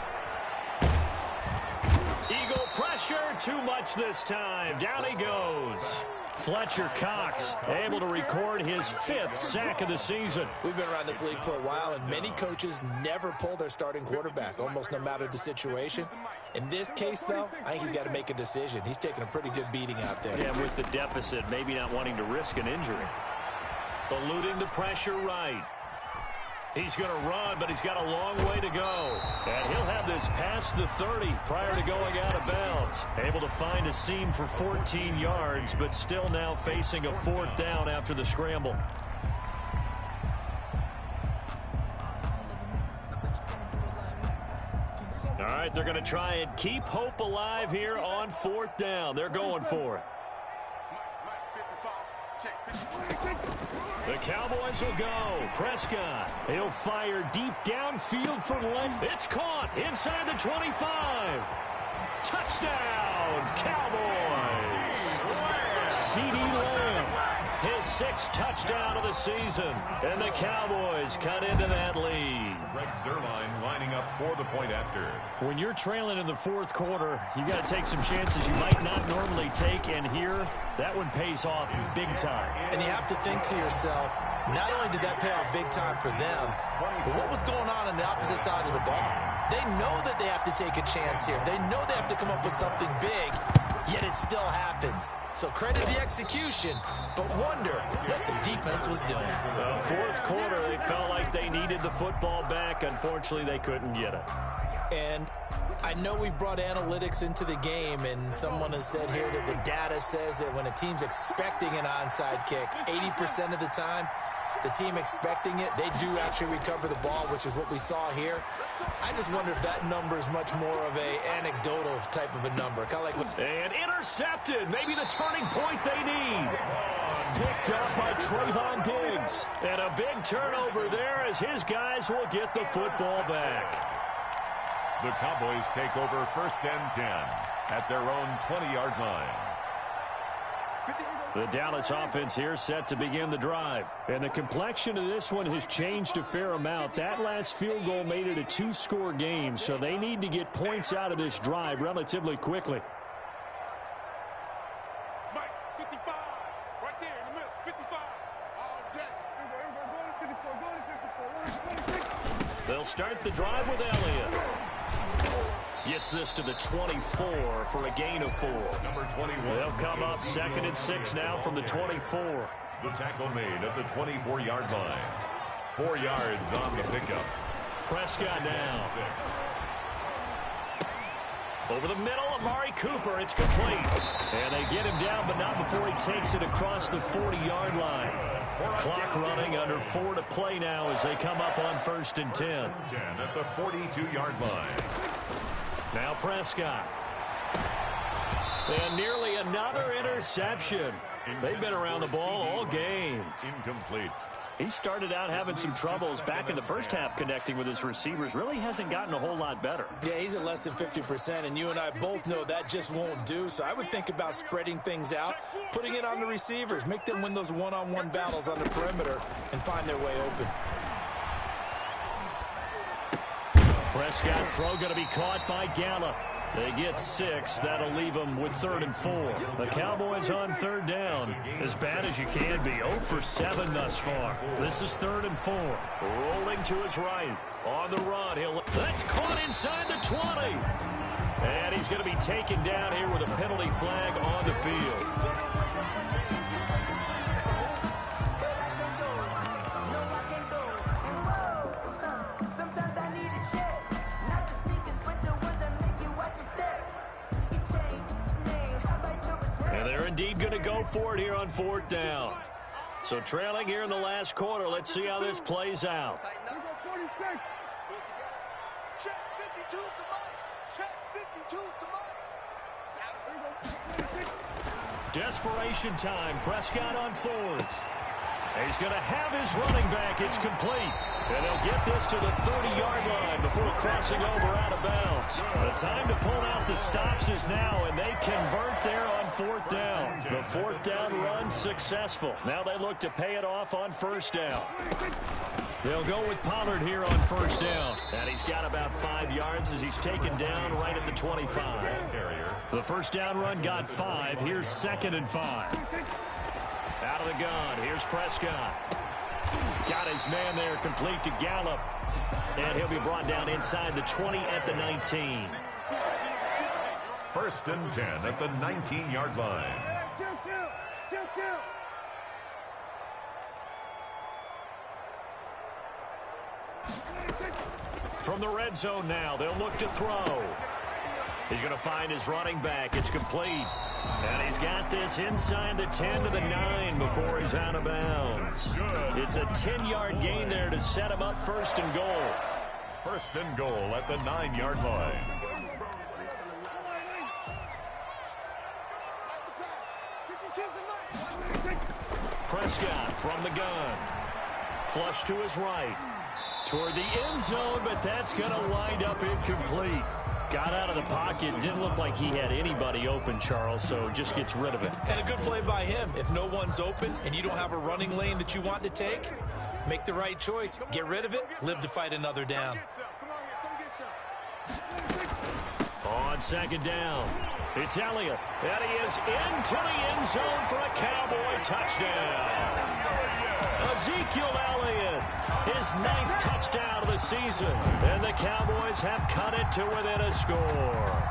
Speaker 1: Eagle pressure, too much this time. Down he goes. Fletcher Cox able to record his 5th sack of the season.
Speaker 3: We've been around this league for a while, and many coaches never pull their starting quarterback, almost no matter the situation. In this case, though, I think he's got to make a decision. He's taking a pretty good beating out there.
Speaker 1: Yeah, with the deficit, maybe not wanting to risk an injury. Eluding the pressure right. He's going to run, but he's got a long way to go. And he'll have this past the 30 prior to going out of bounds. Able to find a seam for 14 yards, but still now facing a 4th down after the scramble. All right, they're going to try and keep hope alive here on 4th down. They're going for it. The Cowboys will go. Prescott.
Speaker 4: He'll fire deep downfield for length.
Speaker 1: It's caught inside the 25. Touchdown, Cowboys. CeeDee Lamb, his 6th touchdown of the season. And the Cowboys cut into that lead.
Speaker 2: Greg Zuerlein lining up for the point after.
Speaker 4: When you're trailing in the 4th quarter, you got to take some chances you might not normally take, and here, that one pays off big time.
Speaker 3: And you have to think to yourself, not only did that pay off big time for them, but what was going on the opposite side of the ball? They know that they have to take a chance here. They know they have to come up with something big, yet it still happens. So credit the execution, but wonder what the defense was doing.
Speaker 1: 4th quarter, they felt like they needed the football back. Unfortunately, they couldn't get it.
Speaker 3: And I know we've brought analytics into the game, and someone has said here that the data says that when a team's expecting an onside kick, 80% of the time, the team expecting it, they do actually recover the ball, which is what we saw here. I just wonder if that number is much more of a anecdotal type of a number. Kind of like
Speaker 1: and intercepted. Maybe the turning point they need.
Speaker 4: Picked up by Trayvon Diggs.
Speaker 1: And a big turnover there as his guys will get the football back.
Speaker 2: The Cowboys take over 1st and 10 at their own 20-yard line.
Speaker 1: The Dallas offense here set to begin the drive.
Speaker 4: And the complexion of this one has changed a fair amount. That last field goal made it a 2-score game, so they need to get points out of this drive relatively quickly.
Speaker 6: Mike, 55, right there in the middle, 55. All day. Go to 54.
Speaker 1: They'll start the drive with Elliott. Gets this to the 24 for a gain of 4.
Speaker 2: Number 21.
Speaker 1: They'll come up 2nd and 6 now from the 24.
Speaker 2: The tackle made at the 24-yard line. 4 yards on the pickup.
Speaker 1: Prescott now. Over the middle, Amari Cooper. It's complete. And they get him down, but not before he takes it across the 40-yard line. Clock running, under 4 to play now as they come up on 1st and 10.
Speaker 2: 10 at the 42-yard line.
Speaker 1: Now Prescott. And nearly another interception. They've been around the ball all game.
Speaker 2: Incomplete.
Speaker 1: He started out having some troubles back in the first half connecting with his receivers. Really hasn't gotten a whole lot better.
Speaker 3: Yeah, he's at less than 50%, and you and I both know that just won't do. So I would think about spreading things out, putting it on the receivers, make them win those one-on-one battles on the perimeter, and find their way open.
Speaker 1: Prescott's throw going to be caught by Gallup. They get 6. That'll leave them with 3rd and 4. The Cowboys on 3rd down. As bad as you can be. 0 for 7 thus far. This is 3rd and 4. Rolling to his right. On the run. That's caught inside the 20. And he's going to be taken down here with a penalty flag on the field. They're indeed going to go for it here on 4th down. So trailing here in the last quarter. Let's see how this plays out.
Speaker 6: Check. 52's the mic.
Speaker 1: Desperation time. Prescott on fourth. He's going to have his running back. It's complete. And they'll get this to the 30-yard line before crossing over out of bounds. The time to pull out the stops is now, and they convert there on fourth down. The fourth down run successful. Now they look to pay it off on first down. They'll go with Pollard here on first down. And he's got about 5 yards as he's taken down right at the 25. The first down run got 5. Here's 2nd and 5. Out of the gun. Here's Prescott. Got his man there, complete to Gallup. And he'll be brought down inside the 20 at the 19.
Speaker 2: 1st and 10 at the 19-yard line.
Speaker 1: From the red zone now, they'll look to throw. He's going to find his running back. It's complete. And he's got this inside the 10 to the 9 before he's out of bounds. It's a 10-yard gain there to set him up 1st and goal.
Speaker 2: 1st and goal at the 9-yard line.
Speaker 1: Prescott from the gun. Flush to his right. Toward the end zone, but that's going to wind up incomplete. Got out of the pocket. Didn't look like he had anybody open, Charles, so just gets rid of it.
Speaker 5: And a good play by him. If no one's open and you don't have a running lane that you want to take, make the right choice. Get rid of it. Live to fight another down.
Speaker 1: On 2nd down, it's Elliott. And he is into the end zone for a Cowboy touchdown. Ezekiel Elliott, his 9th touchdown of the season. And the Cowboys have cut it to within a score.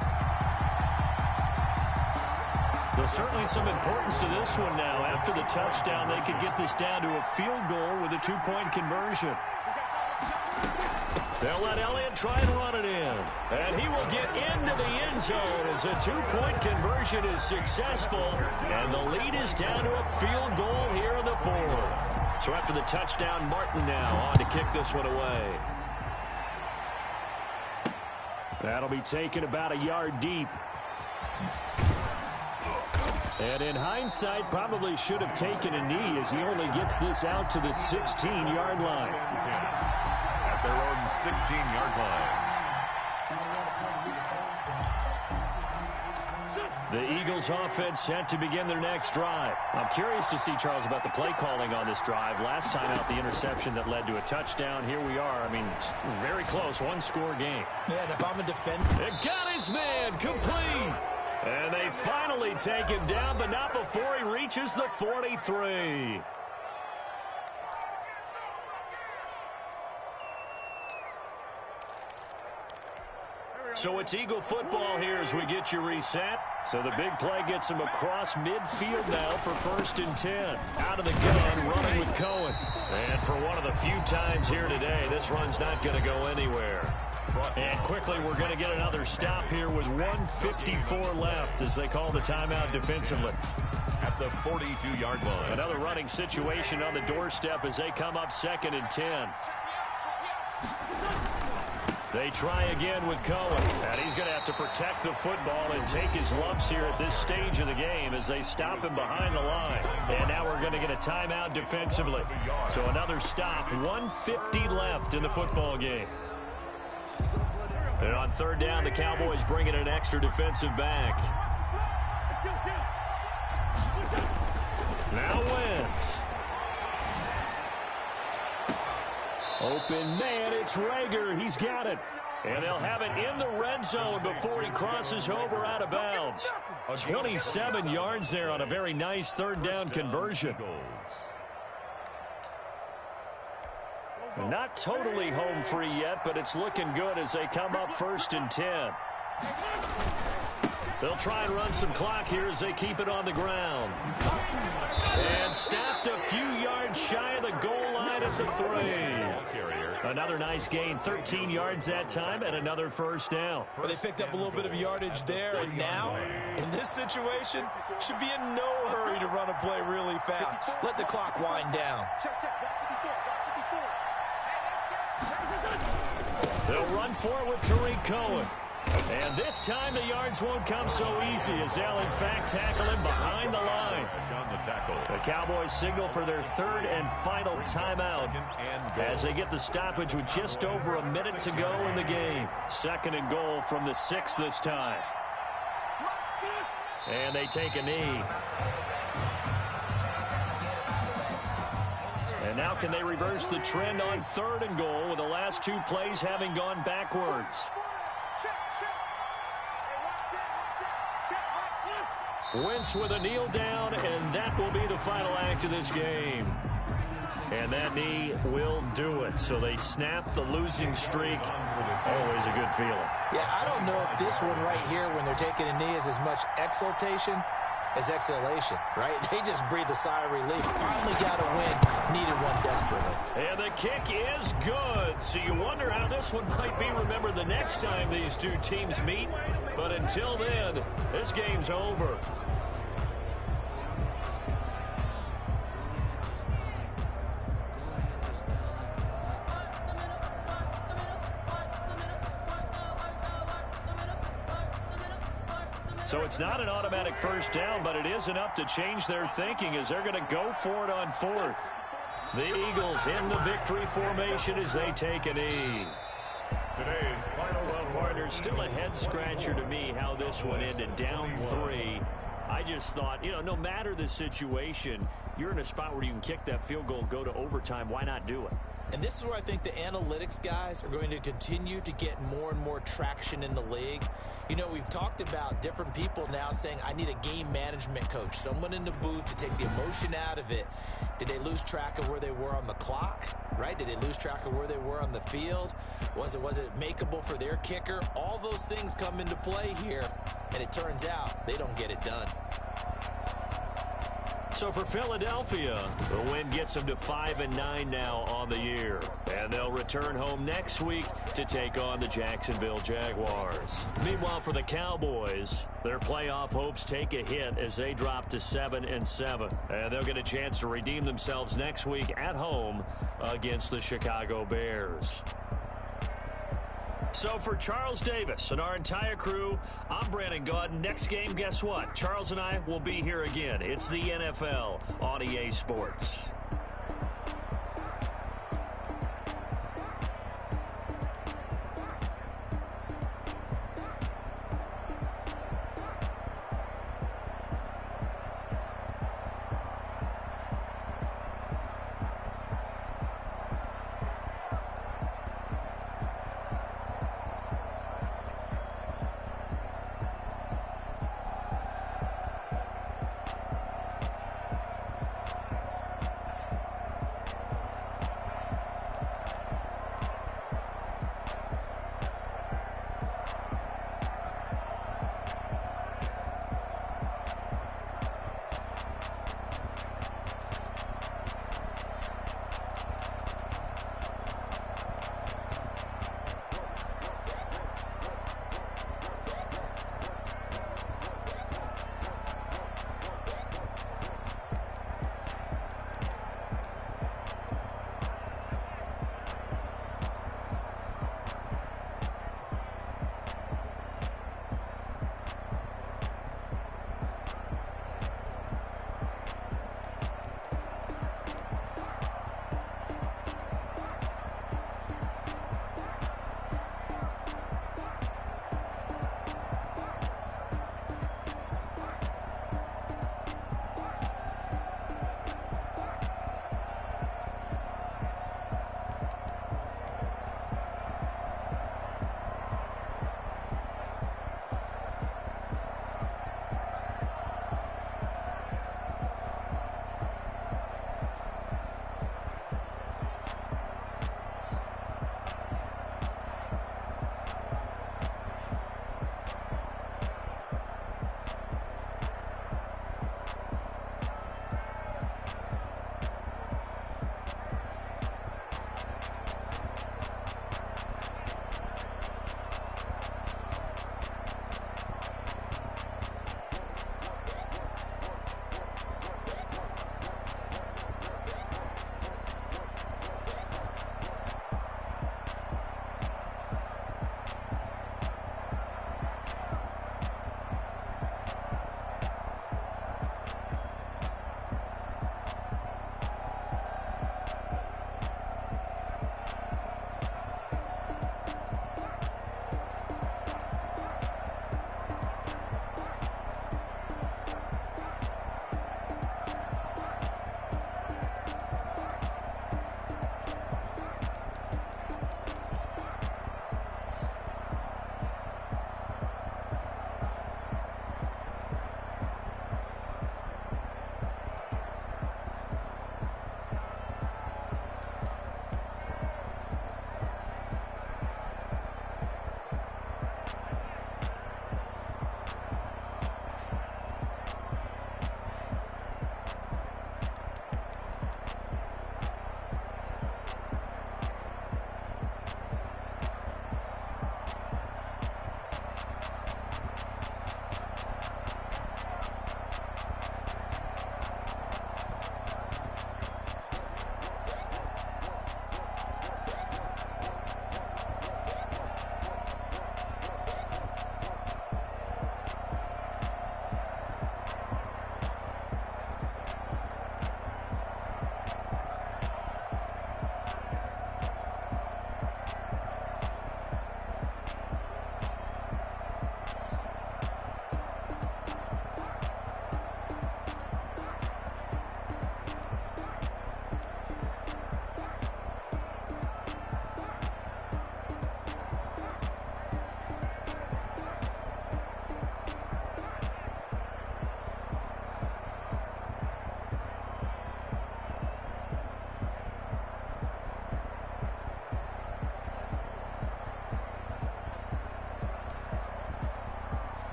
Speaker 1: There's certainly some importance to this one now. After the touchdown, they could get this down to a field goal with a 2-point conversion. They'll let Elliott try and run it in. And he will get into the end zone as a 2-point conversion is successful. And the lead is down to a field goal here in the 4th. So after the touchdown, Martin now on to kick this one away. That'll be taken about a yard deep. And in hindsight, probably should have taken a knee as he only gets this out to the 16-yard line.
Speaker 2: At their own 16-yard line.
Speaker 1: The Eagles offense set to begin their next drive. I'm curious to see, Charles, about the play calling on this drive. Last time out, the interception that led to a touchdown. Here we are. I mean, very close, 1-score game.
Speaker 5: Man, if I'm a defender.
Speaker 1: It got his man complete. And they finally take him down, but not before he reaches the 43. So it's Eagle football here as we get you reset. So the big play gets him across midfield now for 1st and 10. Out of the gun, running with Cohen. And for one of the few times here today, this run's not going to go anywhere. And quickly, we're going to get another stop here with 1:54 left as they call the timeout defensively.
Speaker 2: At the 42-yard line.
Speaker 1: Another running situation on the doorstep as they come up 2nd and 10. They try again with Cohen. And he's going to have to protect the football and take his lumps here at this stage of the game as they stop him behind the line. And now we're going to get a timeout defensively. So another stop, 1:50 left in the football game. And on 3rd down, the Cowboys bring in an extra defensive back. Now Wentz. Open man, it's Rager. He's got it. And they'll have it in the red zone before he crosses over out of bounds. 27 yards there on a very nice 3rd down conversion. Not totally home free yet, but it's looking good as they come up 1st and 10. They'll try and run some clock here as they keep it on the ground. And stopped a few yards shy of the goal line at the 3. Another nice gain, 13 yards that time, and another 1st down.
Speaker 5: But they picked up a little bit of yardage there, and now, in this situation, should be in no hurry to run a play really fast. Let the clock wind down.
Speaker 1: They'll run for it with Tariq Cohen.
Speaker 4: And this time the yards won't come so easy as they'll, in fact, tackle him behind the line. The Cowboys signal for their third and final timeout as they get the stoppage with just over a minute to go in the game. 2nd and goal from the 6 this time. And they take a knee. And now can they reverse the trend on 3rd and goal with the last 2 plays having gone backwards? Wentz with a kneel down, and that will be the final act of this game. And that knee will do it. So they snap the losing streak. Always a good feeling.
Speaker 3: Yeah, I don't know if this one right here, when they're taking a knee, is as much exultation as exhalation, right? They just breathe a sigh of relief. Finally got a win. Needed one desperately.
Speaker 4: And the kick is good. So you wonder how this one might be remembered the next time these two teams meet. But until then, this game's over. So it's not an automatic first down, but it is enough to change their thinking as they're going to go for it on 4th. The Eagles in the victory formation as they take a knee.
Speaker 2: Today's final
Speaker 4: partner, still a head-scratcher to me how this one ended, down 3. I just thought, no matter the situation, you're in a spot where you can kick that field goal, go to overtime. Why not do it?
Speaker 3: And this is where I think the analytics guys are going to continue to get more and more traction in the league. We've talked about different people now saying, I need a game management coach, someone in the booth to take the emotion out of it. Did they lose track of where they were on the clock, right? Did they lose track of where they were on the field? Was it makeable for their kicker? All those things come into play here, and it turns out they don't get it done.
Speaker 4: So for Philadelphia, the win gets them to 5-9 now on the year. And they'll return home next week to take on the Jacksonville Jaguars. Meanwhile, for the Cowboys, their playoff hopes take a hit as they drop to 7-7. And they'll get a chance to redeem themselves next week at home against the Chicago Bears. So for Charles Davis and our entire crew, I'm Brandon Gaudin. Next game, guess what? Charles and I will be here again. It's the NFL on EA Sports.